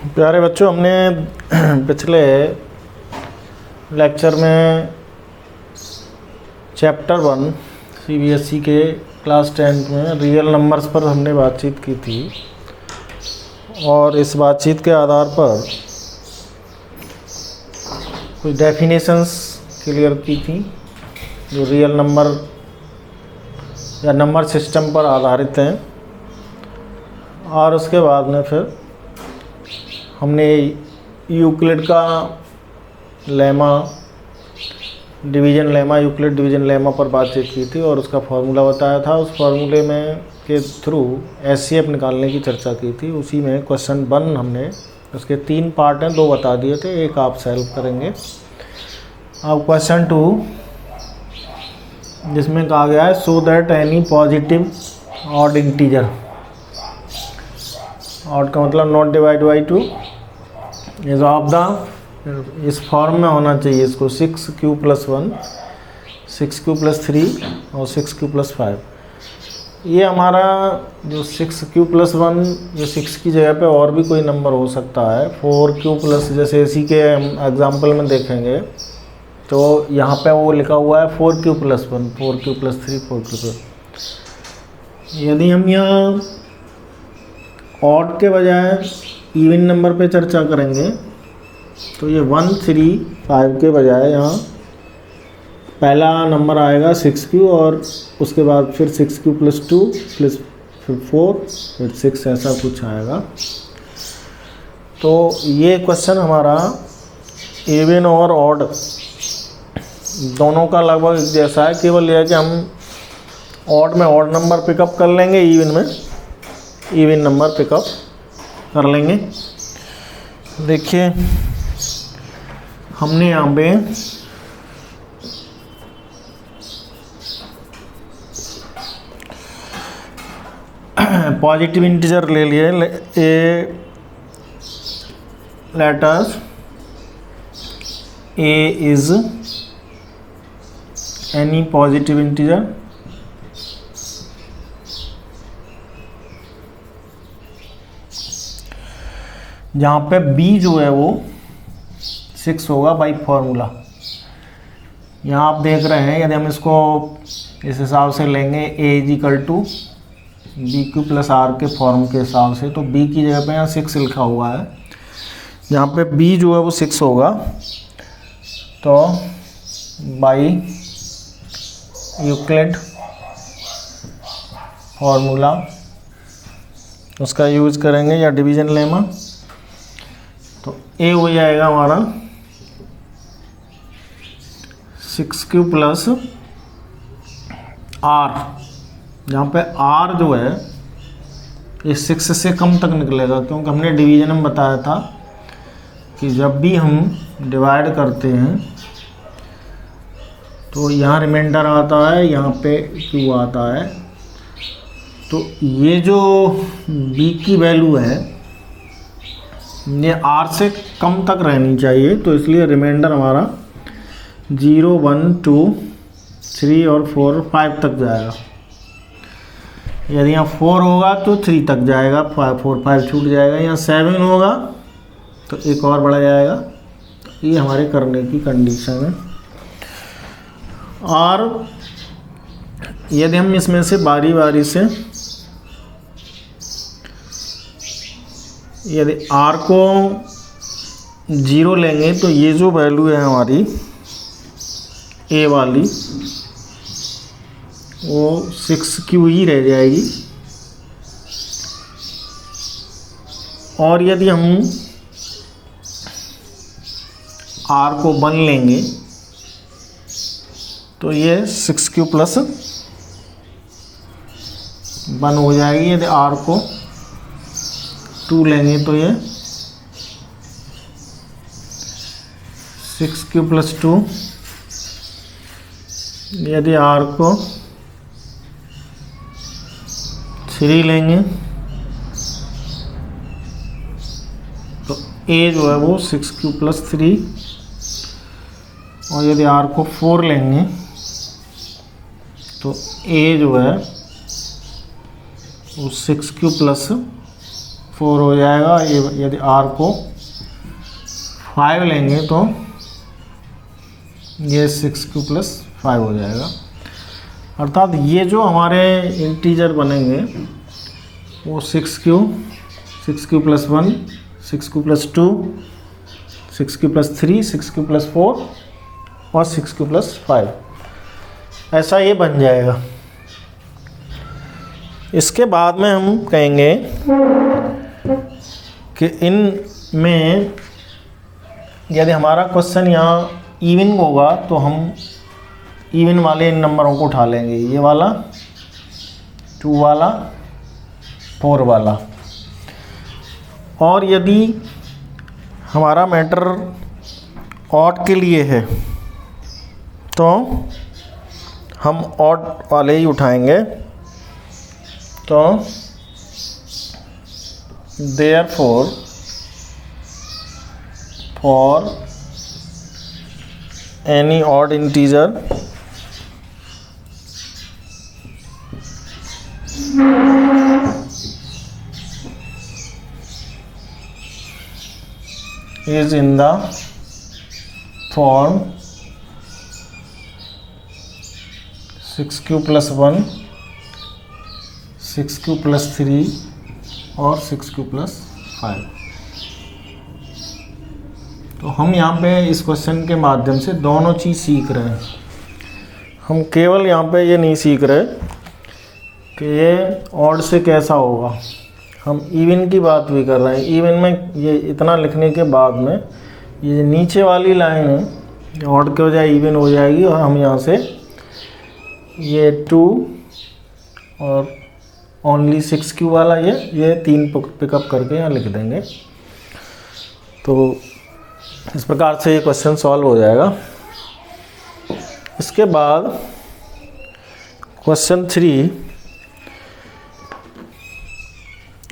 प्यारे बच्चों, हमने पिछले लेक्चर में चैप्टर 1 सीबीएसई के क्लास 10 में रियल नंबर्स पर हमने बातचीत की थी और इस बातचीत के आधार पर कुछ डेफिनेशंस क्लियर की थी जो रियल नंबर या नंबर सिस्टम पर आधारित हैं। और उसके बाद में फिर हमने यूक्लिड का लेमा, यूक्लिड डिवीज़न लेमा पर बातचीत की थी और उसका फार्मूला बताया था। उस फार्मूले में के थ्रू एचसीएफ निकालने की चर्चा की थी। उसी में क्वेश्चन 1 हमने उसके 3 पार्ट हैं, 2 बता दिए थे, एक आप सॉल्व करेंगे। अब क्वेश्चन 2 जिसमें कहा गया है so that any positive odd integer, odd का मतलब not divide by 2 is of the, इस फॉर्म में होना चाहिए इसको 6q + 1, 6q + 3 और 6q + 5। ये हमारा जो 6q + 1, ये 6 की जगह पे और भी कोई नंबर हो सकता है। 4q +, जैसे इसी के एग्जाम्पल में देखेंगे तो यहाँ पे वो लिखा हुआ है 4q + 1, 4q + 3, 4q +। यदि हम यहाँ ऑड के बजाय इवन नंबर पे चर्चा करेंगे तो ये 1, 3, 5 के बजाय यहाँ पहला नंबर आएगा 6q और उसके बाद फिर 6q + 2 फिर 4 फिर 6, ऐसा कुछ आएगा। तो ये क्वेश्चन हमारा इवन और ऑड दोनों का लगभग जैसा है, केवल यह है कि हम ऑड में ऑड नंबर पिकअप कर लेंगे, इवन में इवन नंबर पिकअप कर लेंगे। देखिए हमने यहाँ पे पॉजिटिव इंटीजर ले लिए। A letters a is any positive integer जहाँ पे b जो है वो 6 होगा बाई फार्मूला। यहाँ आप देख रहे हैं, यदि हम इसको इस हिसाब से लेंगे a = bq + r के फॉर्म के हिसाब से, तो b की जगह पे यहाँ 6 लिखा हुआ है। यहाँ पे b जो है वो 6 होगा, तो बाई यूक्लिड फार्मूला उसका यूज करेंगे या डिवीज़न लेमा, तो a हो जाएगा हमारा 6q + r, जहाँ पे r जो है ये 6 से कम तक निकलेगा, क्योंकि हमने डिवीज़न में बताया था कि जब भी हम डिवाइड करते हैं तो यहाँ रिमाइंडर आता है, यहाँ पे q आता है। तो ये जो b की वैल्यू है ये r से कम तक रहनी चाहिए, तो इसलिए रिमाइंडर हमारा 0, 1, 2, 3 और 4, 5 तक जाएगा। यदि यहाँ 4 होगा तो 3 तक जाएगा, 4, 5 छूट जाएगा। यहाँ 7 होगा तो एक और बढ़ जाएगा। ये हमारे करने की कंडीशन है। और यदि हम इसमें से बारी बारी से यदि r को 0 लेंगे तो ये जो वैल्यू है हमारी a वाली वो 6q ही रह जाएगी। और यदि हम r को 1 लेंगे तो ये 6q + 1 हो जाएगी। यदि r को 2 लेंगे तो ये 6q + 2, यदि r को 3 लेंगे तो a जो है वो 6q + 3, और यदि r को 4 लेंगे तो a जो है वो 6q + 4 हो जाएगा। यदि r को 5 लेंगे तो ये 6q + 5 हो जाएगा। अर्थात ये जो हमारे इंटीजर बनेंगे वो 6q + 1, 6q + 2, 6q + 3, 6q + 4 और 6q + 5, ऐसा ये बन जाएगा। इसके बाद में हम कहेंगे कि इन में यदि हमारा क्वेश्चन यहाँ इवन होगा तो हम इवन वाले इन नंबरों को उठा लेंगे, ये वाला, 2 वाला, 4 वाला। और यदि हमारा मैटर ऑड के लिए है तो हम ऑड वाले ही उठाएंगे। तो therefore for any odd integer is in the form 6q + 1, 6q + 3 और 6q + 5। तो हम यहाँ पे इस क्वेश्चन के माध्यम से दोनों चीज़ सीख रहे हैं। हम केवल यहाँ पे ये नहीं सीख रहे कि ये ऑड से कैसा होगा, हम इवन की बात भी कर रहे हैं। इवन में ये इतना लिखने के बाद में ये नीचे वाली लाइन है ऑड के बजाय इवन हो जाएगी और हम यहाँ से ये 2 और ओनली 6q वाला ये 3 पिकअप करके यहाँ लिख देंगे। तो इस प्रकार से ये क्वेश्चन सॉल्व हो जाएगा। इसके बाद क्वेश्चन 3,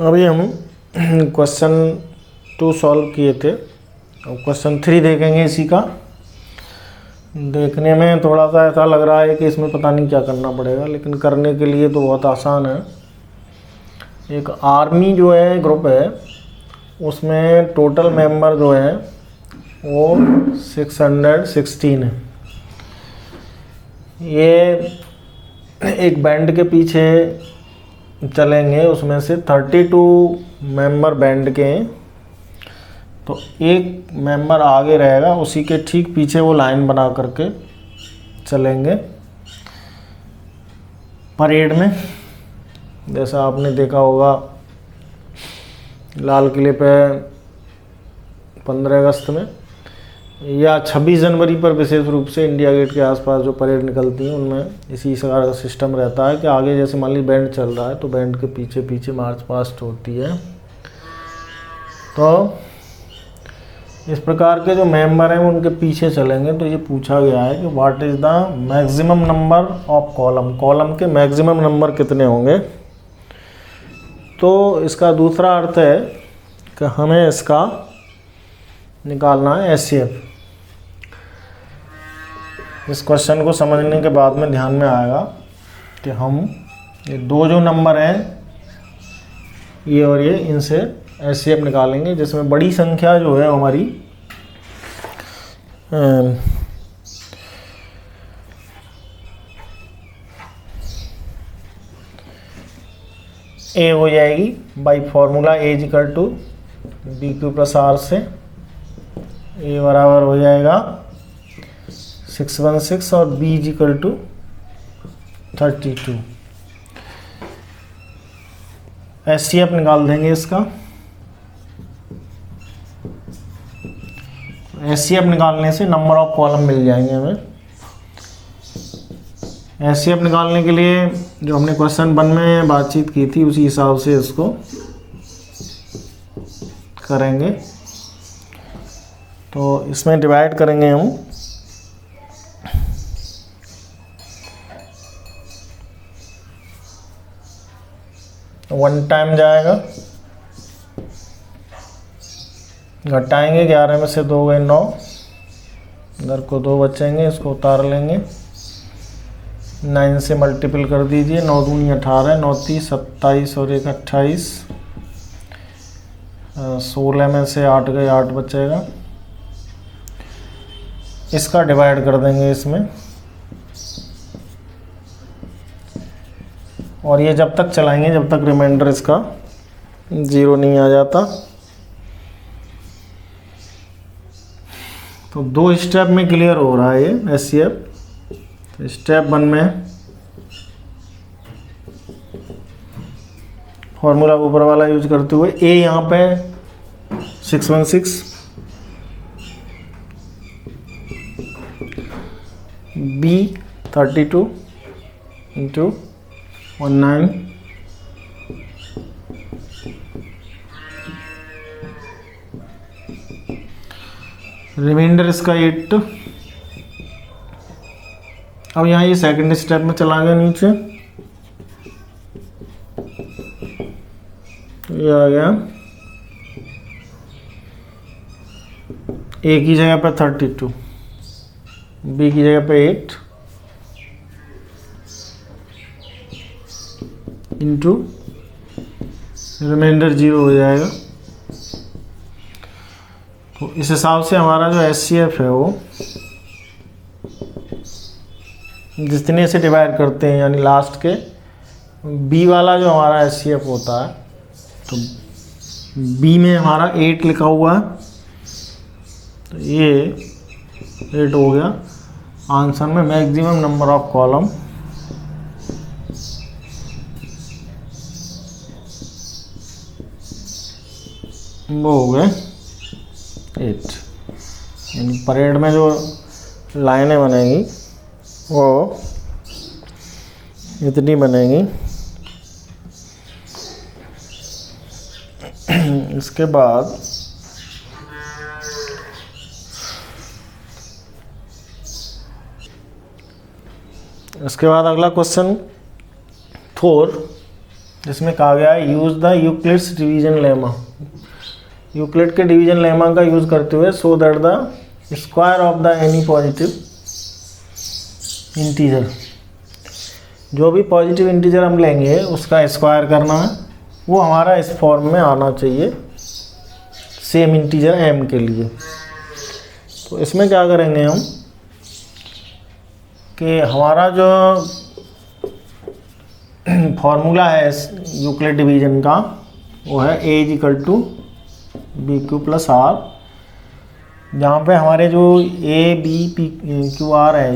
अभी हम क्वेश्चन 2 सॉल्व किए थे, अब क्वेश्चन 3 देखेंगे। इसी का देखने में थोड़ा सा ऐसा लग रहा है कि इसमें पता नहीं क्या करना पड़ेगा, लेकिन करने के लिए तो बहुत आसान है। एक आर्मी जो है ग्रुप है, उसमें टोटल मेंबर जो है वो 616 है। ये एक बैंड के पीछे चलेंगे, उसमें से 32 मेंबर बैंड के हैं, तो एक मेंबर आगे रहेगा, उसी के ठीक पीछे वो लाइन बना करके चलेंगे परेड में। जैसा आपने देखा होगा लाल किले पे 15 अगस्त में या 26 जनवरी पर विशेष रूप से इंडिया गेट के आसपास जो परेड निकलती हैं उनमें इसी प्रकार का सिस्टम रहता है कि आगे जैसे मान ली बैंड चल रहा है तो बैंड के पीछे पीछे मार्च पास्ट होती है। तो इस प्रकार के जो मेंबर हैं उनके पीछे चलेंगे। तो ये पूछा गया है कि what is the maximum number of column, column के मैक्सिमम नंबर कितने होंगे। तो इसका दूसरा अर्थ है कि हमें इसका निकालना है एचसीएफ। इस क्वेश्चन को समझने के बाद में ध्यान में आएगा कि हम ये 2 जो नंबर हैं ये और ये, इनसे एचसीएफ निकालेंगे, जिसमें बड़ी संख्या जो है हमारी ए हो जाएगी by formula A equal to BQ + R से। ए बराबर हो जाएगा 616 और B इक्वल टू 32। एचसीएफ निकाल देंगे इसका। एचसीएफ निकालने से नंबर ऑफ कॉलम मिल जाएंगे हमें। एचसीएफ निकालने के लिए जो हमने क्वेश्चन 1 में बातचीत की थी उसी हिसाब से इसको करेंगे। तो इसमें डिवाइड करेंगे हम वन टाइम जाएगा, घटाएंगे 11 में से 2 गए 9, इधर को 2 बचेंगे, इसको उतार लेंगे। 9 से मल्टीपल कर दीजिए, 9 दूनी 18, 9 30 27 और 1 28, 16 में से 8 गए, 8 बचेगा। इसका डिवाइड कर देंगे इसमें, और ये जब तक चलाएंगे जब तक रिमाइंडर इसका 0 नहीं आ जाता। तो 2 स्टेप में क्लियर हो रहा है ये SCF। स्टेप 1 में फॉर्मूला ऊपर वाला यूज करते हुए A यहाँ पे 616, B 32 इंटू 19, रिमाइंडर इसका 8। अब यहाँ ये सेकंड स्टेप में चला गया नीचे, तो ये आ गया A की जगह पे 32, B की जगह पे 8 इंटू रिमाइंडर 0 हो जाएगा। तो इस हिसाब से हमारा जो SCF है वो जितने से डिवाइड करते हैं, यानी लास्ट के B वाला जो हमारा SCF होता है, तो B में हमारा 8 लिखा हुआ है, तो ये 8 हो गया। आंसर में मैक्सिमम नंबर ऑफ कॉलम वो हो गए 8। यानी परेड में जो लाइनें बनेंगी वो इतनी बनेंगी। इसके बाद अगला क्वेश्चन 4, जिसमें कहा गया है use the Euclid's division lemma. Euclid के डिवीजन लेमा का यूज करते हुए so that the square of the any positive integer, जो भी पॉजिटिव इंटीजर हम लेंगे उसका स्क्वायर करना है, वो हमारा इस फॉर्म में आना चाहिए सेम इंटीजर m के लिए। तो इसमें क्या करेंगे हम कि हमारा जो फॉर्मूला है यूक्लिड डिवीजन का वो है A = BQ + R, जहाँ पे हमारे जो A B P Q R है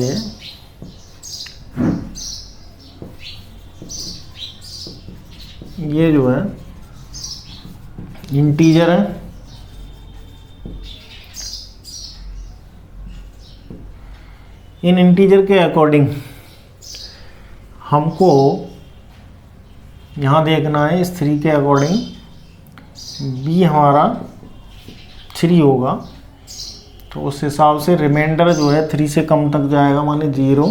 ये जो है इंटीजर है। इन इंटीजर के अकॉर्डिंग हमको यहाँ देखना है इस 3 के अकॉर्डिंग B हमारा 3 होगा, तो उस हिसाब से रिमाइंडर जो है 3 से कम तक जाएगा, माने 0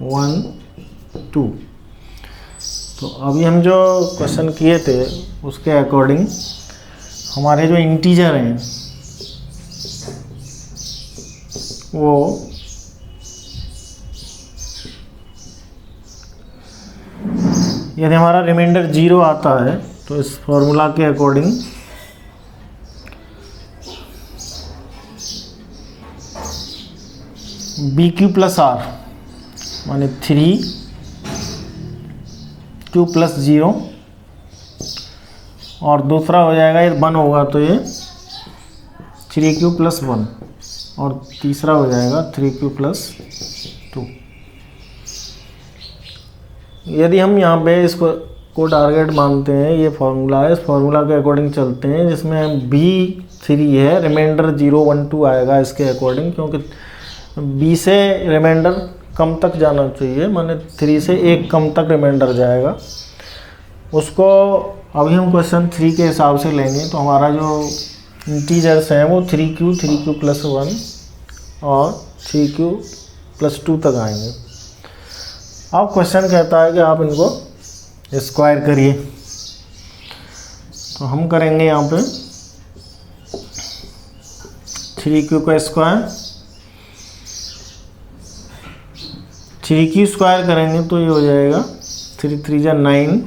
1 2। तो अभी हम जो क्वेश्चन किए थे उसके अकॉर्डिंग हमारे जो इंटीजर हैं वो यदि हमारा रिमाइंडर 0 आता है तो इस फॉर्मूला के अकॉर्डिंग BQ + R माने 3Q + 0, और दूसरा हो जाएगा ये 1 होगा तो ये 3Q + 1, और तीसरा हो जाएगा 3Q + 2। यदि हम यहाँ पे इसको टारगेट मानते हैं, ये फार्मूला है, इस फार्मूला के अकॉर्डिंग चलते हैं जिसमें B3 है, रिमाइंडर 0 1 2 आएगा इसके अकॉर्डिंग, क्योंकि B से रिमाइंडर कम तक जाना चाहिए, माने 3 से 1 कम तक रिमाइंडर जाएगा। उसको अभी हम क्वेश्चन 3 के हिसाब से लेंगे, तो हमारा जो इंटीजर्स हैं वो 3Q + 1 और 3Q + 2 तक आएंगे। अब क्वेश्चन कहता है कि आप इनको स्क्वायर करिए, तो हम करेंगे यहाँ पे 3Q का स्क्वायर, 3Q स्क्वायर करेंगे तो ये हो जाएगा 3 3 9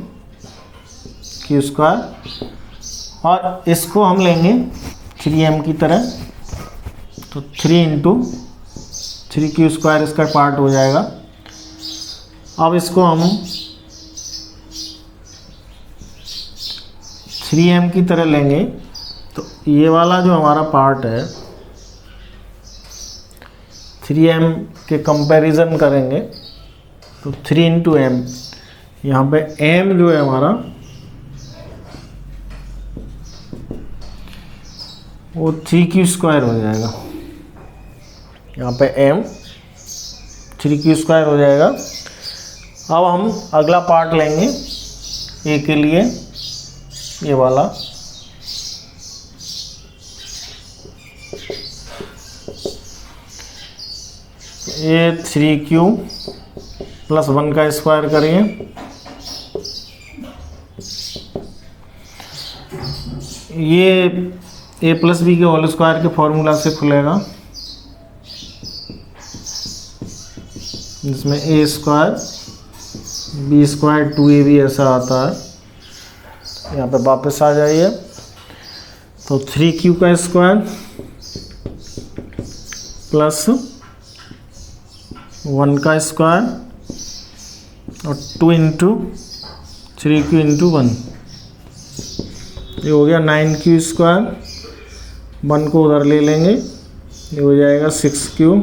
Q स्क्वायर, और इसको हम लेंगे 3m की तरह, तो 3 इंटू 3q² इसका पार्ट हो जाएगा। अब इसको हम 3m की तरह लेंगे, तो ये वाला जो हमारा पार्ट है 3m के कंपैरिजन करेंगे, तो 3 इंटू m, यहाँ पे m जो है हमारा वो 3q² हो जाएगा। यहाँ पे m 3q² हो जाएगा। अब हम अगला पार्ट लेंगे a के लिए, ये वाला, ये 3q प्लस 1 का स्क्वायर करिए, ये a प्लस बी के होल स्क्वायर के फॉर्मूला से खुलेगा, जिसमें a² b² 2ab ऐसा आता है। यहाँ पे वापस आ जाइए, तो 3q का स्क्वायर प्लस 1 का स्क्वायर और 2 इंटू 3q इंटू 1, ये हो गया 9q²। 1 को उधर ले लेंगे, ये हो जाएगा 6q।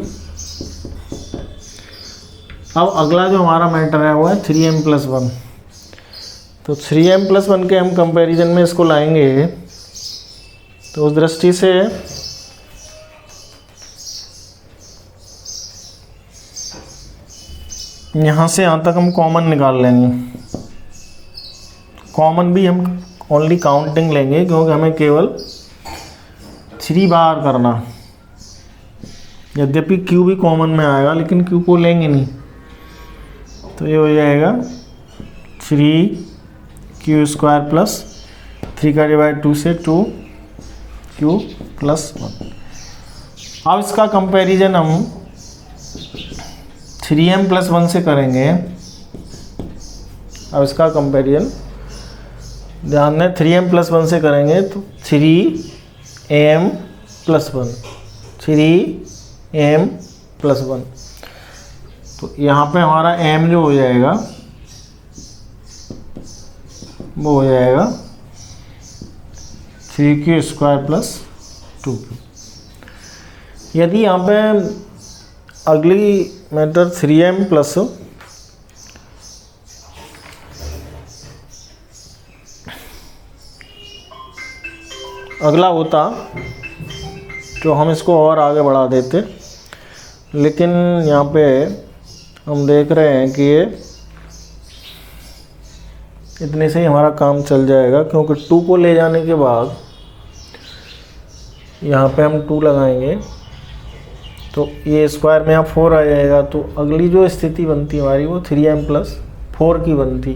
अब अगला जो हमारा मैटर है वो है 3m प्लस 1, तो 3m प्लस 1 के हम कंपैरिजन में इसको लाएंगे, तो उस दृष्टि से यहाँ से यहाँ तक हम कॉमन निकाल लेंगे। कॉमन भी हम ओनली काउंटिंग लेंगे, क्योंकि हमें केवल 3 बार करना, यद्यपि q भी कॉमन में आएगा लेकिन q को लेंगे नहीं, तो ये हो जाएगा 3q² प्लस 3 का डिवाइड 2 से 2q प्लस 1। अब इसका कंपैरिजन हम 3m प्लस 1 से करेंगे। अब इसका कंपैरिजन ध्यान दें, 3m प्लस 1 से करेंगे तो 3m प्लस 1, 3m प्लस 1, तो यहाँ पे हमारा m जो हो जाएगा वो हो जाएगा 3q² प्लस 2q। यदि यहाँ पे अगली मेथड 3m प्लस अगला होता तो हम इसको और आगे बढ़ा देते, लेकिन यहाँ पे हम देख रहे हैं कि ये इतने से ही हमारा काम चल जाएगा, क्योंकि 2 को ले जाने के बाद यहाँ पे हम 2 लगाएंगे तो ये स्क्वायर में यहाँ 4 आ जाएगा। तो अगली जो स्थिति बनती हमारी वो 3m प्लस 4 की बनती,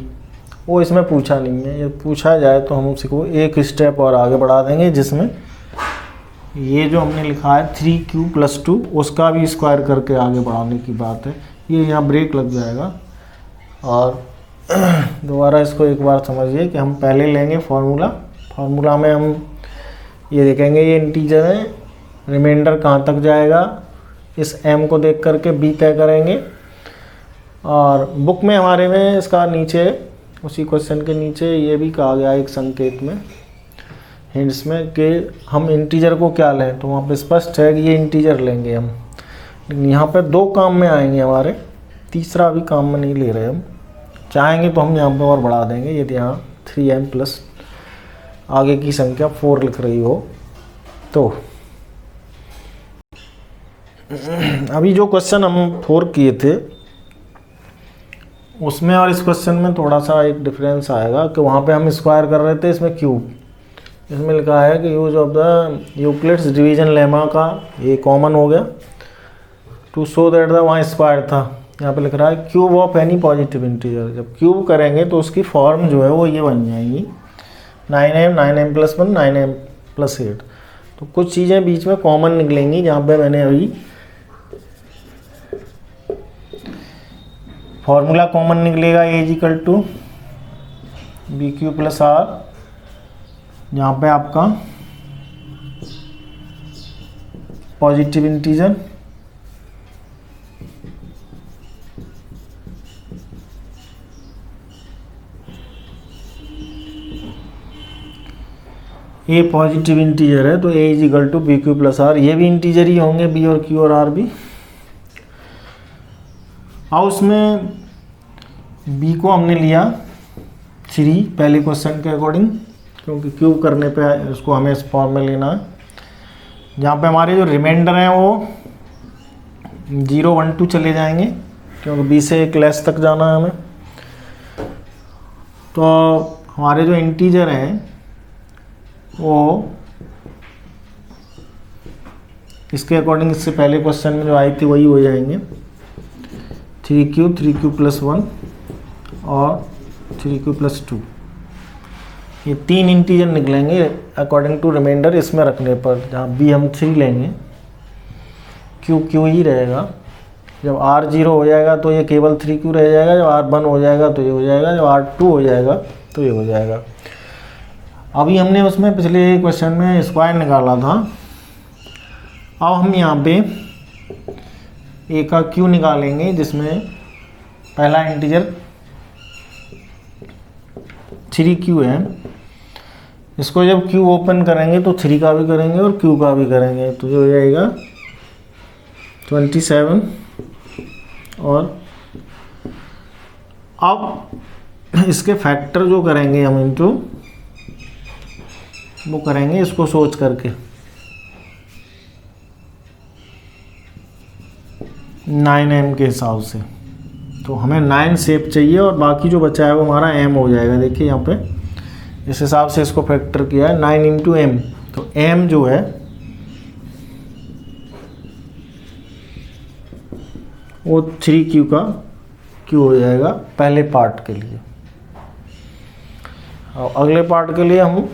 वो इसमें पूछा नहीं है। ये पूछा जाए तो हम उसको एक स्टेप और आगे बढ़ा देंगे, जिसमें ये जो हमने लिखा है 3q प्लस 2 उसका भी स्क्वायर करके आगे बढ़ाने की बात है। ये यहाँ ब्रेक लग जाएगा। और दोबारा इसको एक बार समझिए कि हम पहले लेंगे फार्मूला में हम ये देखेंगे ये इंटीजर है, रिमाइंडर कहाँ तक जाएगा इस m को देख करके b तय करेंगे। और बुक में हमारे में इसका नीचे उसी क्वेश्चन के नीचे ये भी कहा गया एक संकेत में, हिंट्स में, कि हम इंटीजर को क्या लें, तो वहाँ पे स्पष्ट है कि ये इंटीजर लेंगे हम। लेकिन यहाँ पे 2 काम में आएंगे हमारे, तीसरा अभी काम में नहीं ले रहे हम। चाहेंगे तो हम यहाँ पे और बढ़ा देंगे, यदि यहाँ 3m प्लस आगे की संख्या 4 लिख रही हो तो। अभी जो क्वेश्चन हम 4 किए थे उसमें और इस क्वेश्चन में थोड़ा सा एक डिफरेंस आएगा कि वहाँ पे हम स्क्वायर कर रहे थे, इसमें क्यूब। इसमें लिखा है कि use of the Euclid's division lemma का ये कॉमन हो गया टू शो दैट द वहाँ स्क्वायर था। यहाँ पे लिख रहा है cube of any positive integer. जब क्यूब करेंगे तो उसकी फॉर्म जो है वो ये बन जाएगी 9m प्लस 1 9m प्लस 8। तो कुछ चीज़ें बीच में कॉमन निकलेंगी, जहाँ पे मैंने अभी फॉर्मूला कॉमन निकलेगा a equal to bq plus r यहाँ पे आपका positive integer a positive integer है तो a is equal to b Q plus r, ये भी इंटीजर ही होंगे बी और क्यू और आर भी। और उसमें बी को हमने लिया 3 पहले क्वेश्चन के अकॉर्डिंग, क्योंकि क्यूब करने पे उसको हमें इस फॉर्म में लेना है। जहाँ पे हमारे जो रिमाइंडर हैं वो 0 1 2 चले जाएंगे, क्योंकि बी से एक लेस तक जाना है हमें। तो हमारे जो इंटीजर हैं वो इसके अकॉर्डिंग इससे पहले क्वेश्चन में जो आई थी वही हो जाएंगे, 3q प्लस 1 और 3q प्लस 2। ये 3 इंटीजर निकलेंगे अकॉर्डिंग टू रिमाइंडर इसमें रखने पर। जहाँ बी हम 3 लेंगे, q ही रहेगा। जब r 0 हो जाएगा तो ये केवल 3q रह जाएगा, जब r 1 हो जाएगा तो ये हो जाएगा, जब r 2 हो जाएगा तो ये हो जाएगा। अभी हमने उसमें पिछले क्वेश्चन में स्क्वायर निकाला था, अब हम यहाँ पे ए का क्यू निकालेंगे, जिसमें पहला इंटीजर 3q है। इसको जब q ओपन करेंगे तो 3 का भी करेंगे और q का भी करेंगे, तो ये हो जाएगा 27। और अब इसके फैक्टर जो करेंगे हम इनटू वो करेंगे इसको सोच करके 9m के हिसाब से। तो हमें 9 शेप चाहिए और बाकी जो बचा है वो हमारा m हो जाएगा। देखिए यहाँ पे इस हिसाब से इसको फैक्टर किया है 9 इंटू m, तो m जो है वो 3q का q हो जाएगा पहले पार्ट के लिए। और अगले पार्ट के लिए हम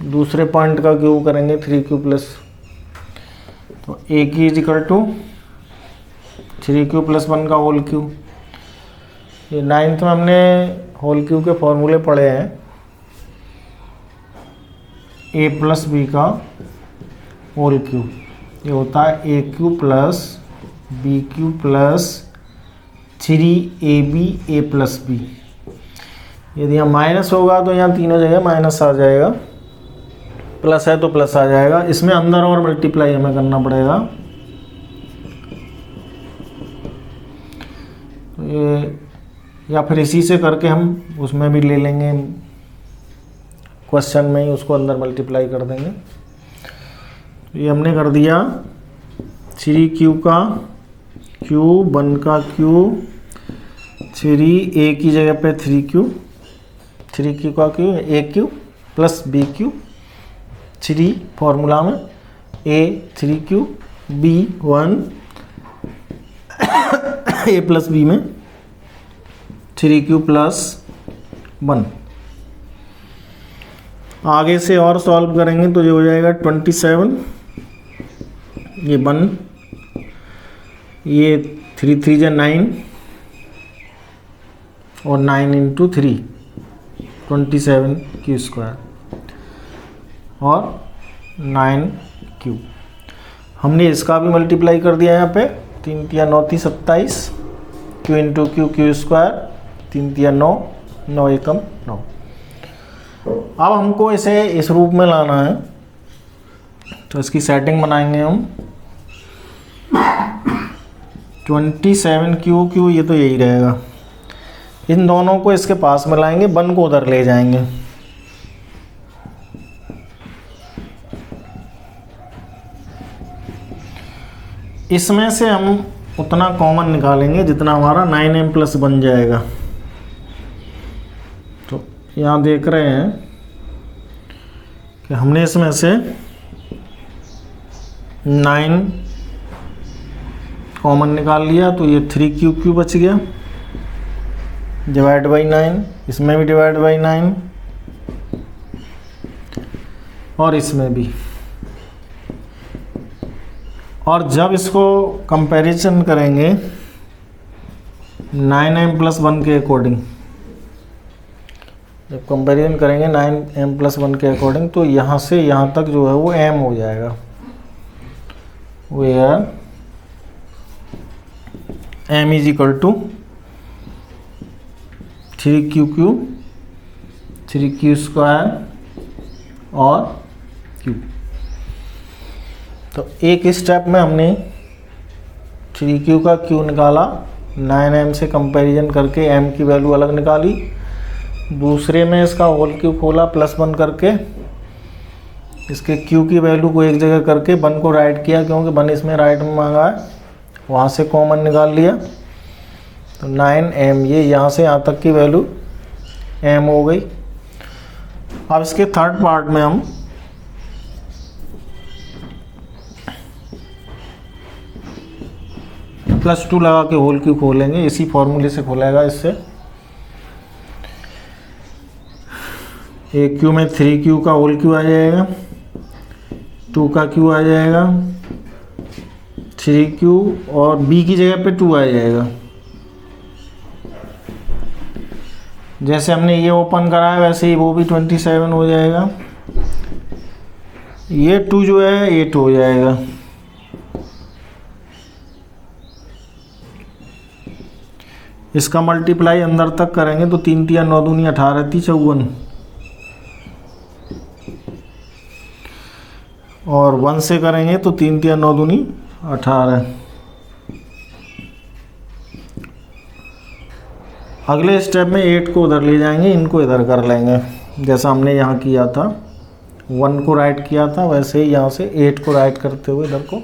दूसरे पॉइंट का क्यू करेंगे 3q प्लस, तो ए की is equal to 3q plus 1 का होल क्यू। ये 9th में हमने होल क्यू के फॉर्मूले पढ़े हैं, a प्लस बी का होल क्यू, ये होता है a cube plus b Q plus 3ab a plus b. यदि यहाँ माइनस होगा तो यहाँ तीनों जगह माइनस आ जाएगा, प्लस है तो प्लस आ जाएगा। इसमें अंदर और मल्टीप्लाई हमें करना पड़ेगा। ये या फिर इसी से करके हम उसमें भी ले लेंगे, क्वेश्चन में ही उसको अंदर मल्टीप्लाई कर देंगे। ये हमने कर दिया 3q का q, 1 का q, 3a की जगह पे 3q का q, aq plus bq, 3 formula में a 3q, b 1 a plus b में 3q प्लस 1। आगे से और सॉल्व करेंगे तो ये हो जाएगा 27, ये 1, ये 3 3 जा 9 और 9 इंटू 3 27q स्क्वायर और 9q। हमने इसका भी मल्टीप्लाई कर दिया यहाँ पे, 3 3 9 27, q इंटू क्यू स्क्वायर, 3 3 9, 9 एकम 9। अब हमको इसे इस रूप में लाना है, तो इसकी सेटिंग बनाएंगे हम। 27q, ये तो यही रहेगा। इन दोनों को इसके पास में लाएंगे, 1 को उधर ले जाएंगे। इसमें से हम उतना कॉमन निकालेंगे जितना हमारा 9m प्लस बन जाएगा। तो यहाँ देख रहे हैं कि हमने इसमें से 9 कॉमन निकाल लिया, तो ये 3q बच गया, डिवाइड बाई 9, इसमें भी डिवाइड बाई 9 और इसमें भी। और जब इसको कंपैरिजन करेंगे 9m प्लस 1 के अकॉर्डिंग, जब कंपैरिजन करेंगे 9m+1 के अकॉर्डिंग, तो यहाँ से यहाँ तक जो है वो m हो जाएगा, where m is equal to 3q square और q। तो एक स्टेप में हमने 3q का q निकाला, 9m से कंपैरिजन करके m की वैल्यू अलग निकाली। दूसरे में इसका होल क्यूब खोला +1 करके, इसके q की वैल्यू को एक जगह करके 1 को राइट किया, क्योंकि 1 इसमें राइट में मांगा है, वहाँ से कॉमन निकाल लिया। तो 9m ये यहाँ से यहाँ तक की वैल्यू m हो गई। अब इसके थर्ड पार्ट में हम +2 लगा के होल क्यूब खोलेंगे, इसी फॉर्मूले से खोलेगा। इससे एक क्यू में 3q का होल क्यूब आ जाएगा, 2 का क्यू आ जाएगा, 3q और b की जगह पे 2 आ जाएगा। जैसे हमने ये ओपन करा है वैसे ही वो भी 27 हो जाएगा। ये 2 जो है 8 हो जाएगा। इसका मल्टीप्लाई अंदर तक करेंगे तो 3 × 9 = 18, 54 और 1 से करेंगे तो 3 × 9 = 18। अगले स्टेप में 8 को उधर ले जाएंगे, इनको इधर कर लेंगे, जैसा हमने यहाँ किया था। 1 को राइट किया था वैसे ही यहाँ से 8 को राइट करते हुए इधर को।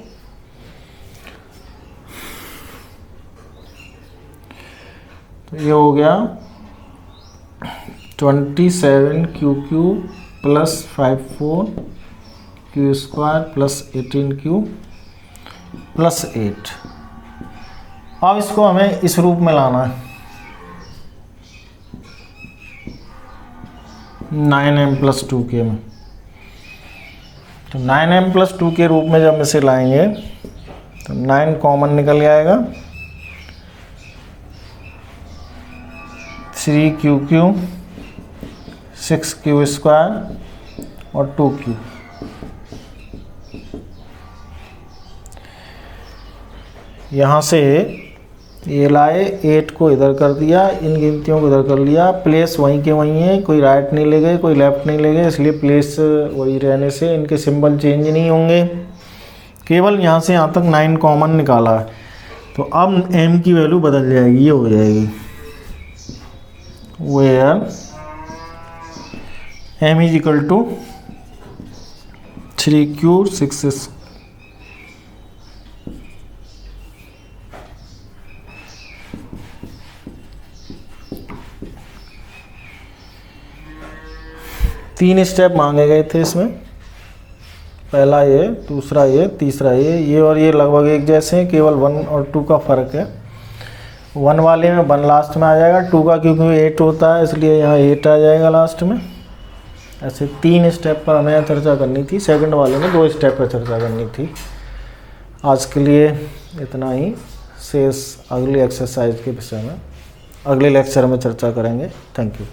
तो ये हो गया 27q³ + 54q² + 18q + 8। अब इसको हमें इस रूप में लाना है, 9m+2k में। तो 9m+2 के रूप में जब इसे लाएंगे तो 9 कॉमन निकल जाएगा, 3q³ 6q² और 2q। यहाँ से ये लाए, 8 को इधर कर दिया, इन गिनतियों को इधर कर लिया। प्लेस वहीं के वहीं है, कोई राइट नहीं ले गए, कोई लेफ़्ट नहीं ले गए, इसलिए प्लेस वही रहने से इनके सिंबल चेंज नहीं होंगे। केवल यहाँ से यहाँ तक 9 कॉमन निकाला है, तो अब m की वैल्यू बदल जाएगी, ये हो जाएगी where m is equal to 3q 6 3 step मांगे गए थे इसमें, पहला ये, दूसरा ये, तीसरा ये और ये लगभग एक जैसे हैं, केवल 1 और 2 का फ़र्क है। 1 वाले में 1 लास्ट में आ जाएगा, 2 का क्योंकि 8 होता है इसलिए यहाँ 8 आ जाएगा लास्ट में। ऐसे 3 स्टेप पर हमें चर्चा करनी थी, सेकंड वाले में 2 स्टेप पर चर्चा करनी थी। आज के लिए इतना ही, शेष अगली एक्सरसाइज के विषय में अगले लेक्चर में चर्चा करेंगे। Thank you.